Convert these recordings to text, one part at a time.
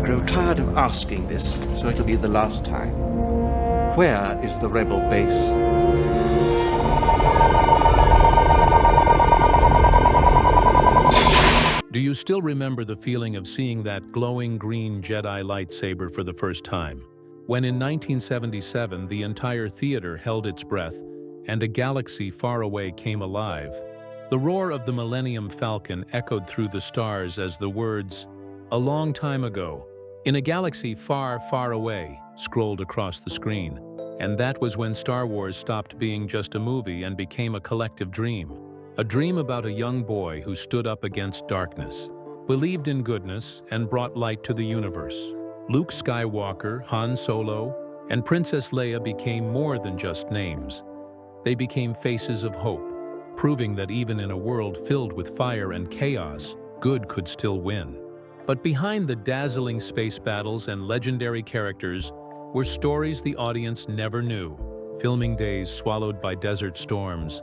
grow tired of asking this, so it'll be the last time. Where is the rebel base? Do you still remember the feeling of seeing that glowing green Jedi lightsaber for the first time? When in 1977 the entire theater held its breath and a galaxy far away came alive, the roar of the Millennium Falcon echoed through the stars as the words, "A long time ago, in a galaxy far, far away," scrolled across the screen. And that was when Star Wars stopped being just a movie and became a collective dream. A dream about a young boy who stood up against darkness, believed in goodness, and brought light to the universe. Luke Skywalker, Han Solo, and Princess Leia became more than just names. They became faces of hope, proving that even in a world filled with fire and chaos, good could still win. But behind the dazzling space battles and legendary characters were stories the audience never knew. Filming days swallowed by desert storms,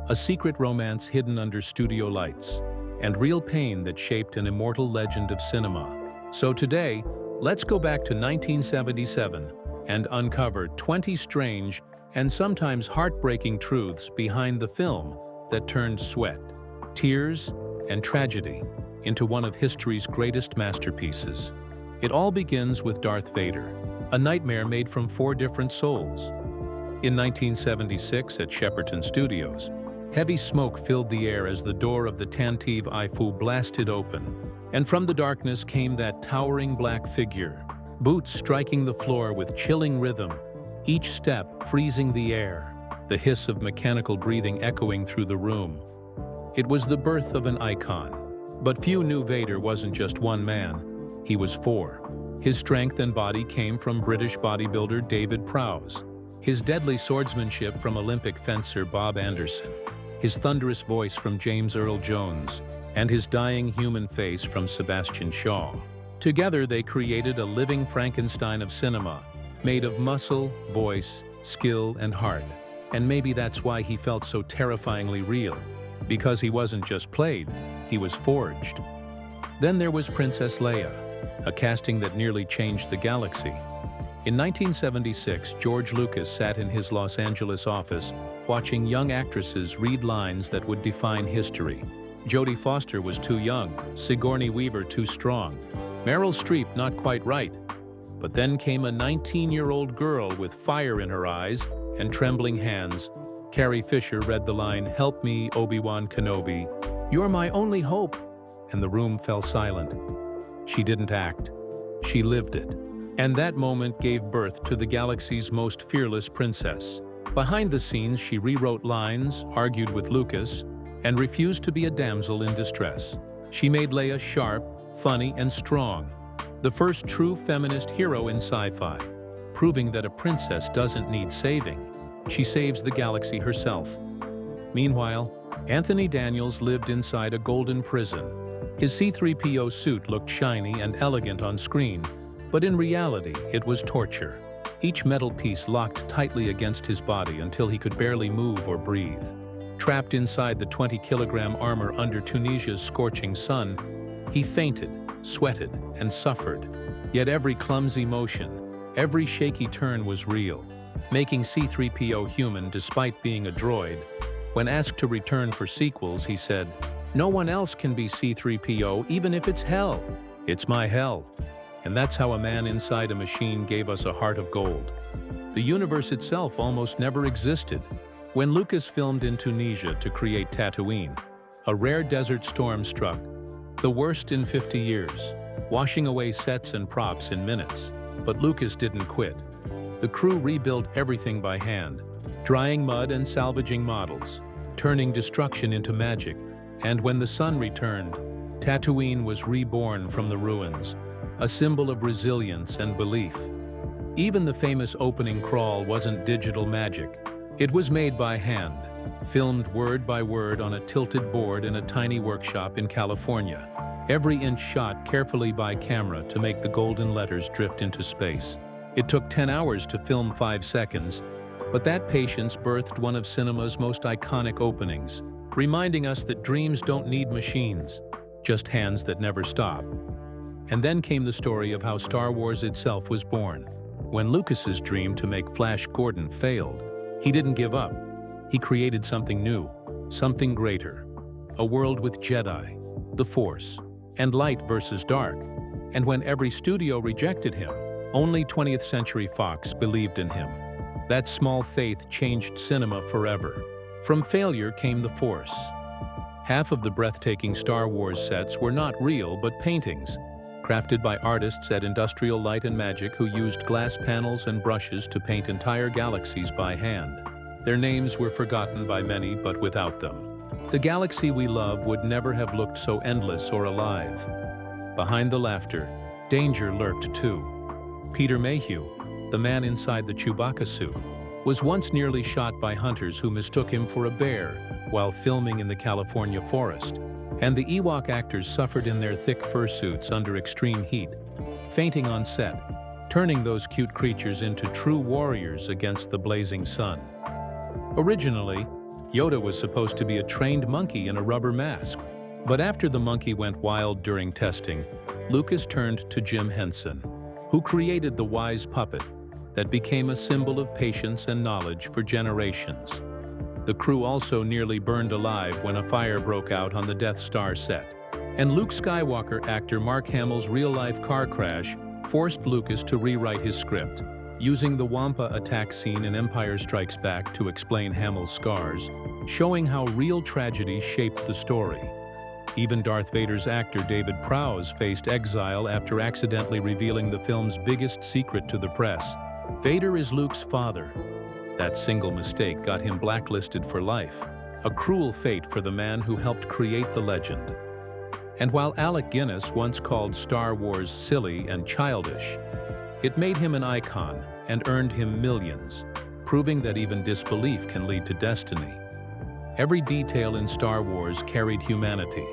a secret romance hidden under studio lights, and real pain that shaped an immortal legend of cinema. So today, let's go back to 1977 and uncover 20 strange and sometimes heartbreaking truths behind the film that turned sweat, tears, and tragedy into one of history's greatest masterpieces. It all begins with Darth Vader, a nightmare made from 4 different souls. In 1976 at Shepperton Studios, heavy smoke filled the air as the door of the Tantive Ifu blasted open, and from the darkness came that towering black figure, boots striking the floor with chilling rhythm, each step freezing the air, the hiss of mechanical breathing echoing through the room. It was the birth of an icon. But few knew Vader wasn't just one man, he was 4. His strength and body came from British bodybuilder David Prowse, his deadly swordsmanship from Olympic fencer Bob Anderson, his thunderous voice from James Earl Jones, and his dying human face from Sebastian Shaw. Together they created a living Frankenstein of cinema, made of muscle, voice, skill, and heart. And maybe that's why he felt so terrifyingly real, because he wasn't just played, he was forged. Then there was Princess Leia, a casting that nearly changed the galaxy. In 1976, George Lucas sat in his Los Angeles office watching young actresses read lines that would define history. Jodie Foster was too young, Sigourney Weaver too strong, Meryl Streep not quite right. But then came a 19-year-old girl with fire in her eyes and trembling hands. Carrie Fisher read the line, "Help me, Obi-Wan Kenobi. You're my only hope." And the room fell silent. She didn't act. She lived it. And that moment gave birth to the galaxy's most fearless princess. Behind the scenes, she rewrote lines, argued with Lucas, and refused to be a damsel in distress. She made Leia sharp, funny, and strong, the first true feminist hero in sci-fi, proving that a princess doesn't need saving. She saves the galaxy herself. Meanwhile, Anthony Daniels lived inside a golden prison. His C-3PO suit looked shiny and elegant on screen, but in reality, it was torture. Each metal piece locked tightly against his body until he could barely move or breathe. Trapped inside the 20-kilogram armor under Tunisia's scorching sun, he fainted, sweated, and suffered. Yet every clumsy motion, every shaky turn was real, making C-3PO human despite being a droid. When asked to return for sequels, he said, "No one else can be C-3PO, even if it's hell. It's my hell." And that's how a man inside a machine gave us a heart of gold. The universe itself almost never existed. When Lucas filmed in Tunisia to create Tatooine, a rare desert storm struck, the worst in 50 years, washing away sets and props in minutes. But Lucas didn't quit. The crew rebuilt everything by hand, drying mud and salvaging models, turning destruction into magic. And when the sun returned, Tatooine was reborn from the ruins, a symbol of resilience and belief. Even the famous opening crawl wasn't digital magic. It was made by hand, filmed word by word on a tilted board in a tiny workshop in California. Every inch shot carefully by camera to make the golden letters drift into space. It took 10 hours to film 5 seconds, but that patience birthed one of cinema's most iconic openings, reminding us that dreams don't need machines, just hands that never stop. And then came the story of how Star Wars itself was born. When Lucas's dream to make Flash Gordon failed, he didn't give up. He created something new, something greater. A world with Jedi, the Force, and light versus dark. And when every studio rejected him, only 20th Century Fox believed in him. That small faith changed cinema forever. From failure came the Force. Half of the breathtaking Star Wars sets were not real but paintings, crafted by artists at Industrial Light and Magic who used glass panels and brushes to paint entire galaxies by hand. Their names were forgotten by many, but without them, the galaxy we love would never have looked so endless or alive. Behind the laughter, danger lurked too. Peter Mayhew, the man inside the Chewbacca suit, was once nearly shot by hunters who mistook him for a bear while filming in the California forest. And the Ewok actors suffered in their thick fursuits under extreme heat, fainting on set, turning those cute creatures into true warriors against the blazing sun. Originally, Yoda was supposed to be a trained monkey in a rubber mask, but after the monkey went wild during testing, Lucas turned to Jim Henson, who created the wise puppet that became a symbol of patience and knowledge for generations. The crew also nearly burned alive when a fire broke out on the Death Star set. And Luke Skywalker actor Mark Hamill's real-life car crash forced Lucas to rewrite his script, using the Wampa attack scene in Empire Strikes Back to explain Hamill's scars, showing how real tragedy shaped the story. Even Darth Vader's actor David Prowse faced exile after accidentally revealing the film's biggest secret to the press. Vader is Luke's father. That single mistake got him blacklisted for life, a cruel fate for the man who helped create the legend. And while Alec Guinness once called Star Wars silly and childish, it made him an icon and earned him millions, proving that even disbelief can lead to destiny. Every detail in Star Wars carried humanity,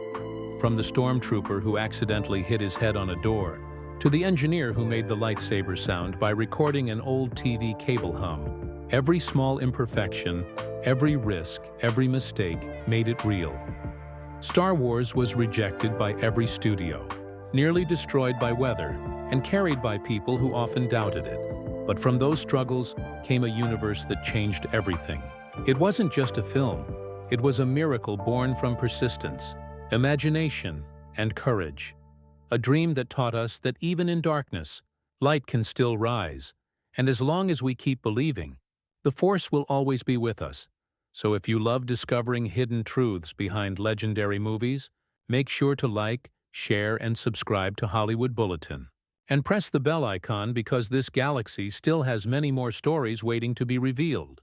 from the stormtrooper who accidentally hit his head on a door, to the engineer who made the lightsaber sound by recording an old TV cable hum. Every small imperfection, every risk, every mistake made it real. Star Wars was rejected by every studio, nearly destroyed by weather, and carried by people who often doubted it. But from those struggles came a universe that changed everything. It wasn't just a film, it was a miracle born from persistence, imagination, and courage. A dream that taught us that even in darkness, light can still rise, and as long as we keep believing, the Force will always be with us. So if you love discovering hidden truths behind legendary movies, make sure to like, share, and subscribe to Hollywood Bulletin. And press the bell icon because this galaxy still has many more stories waiting to be revealed.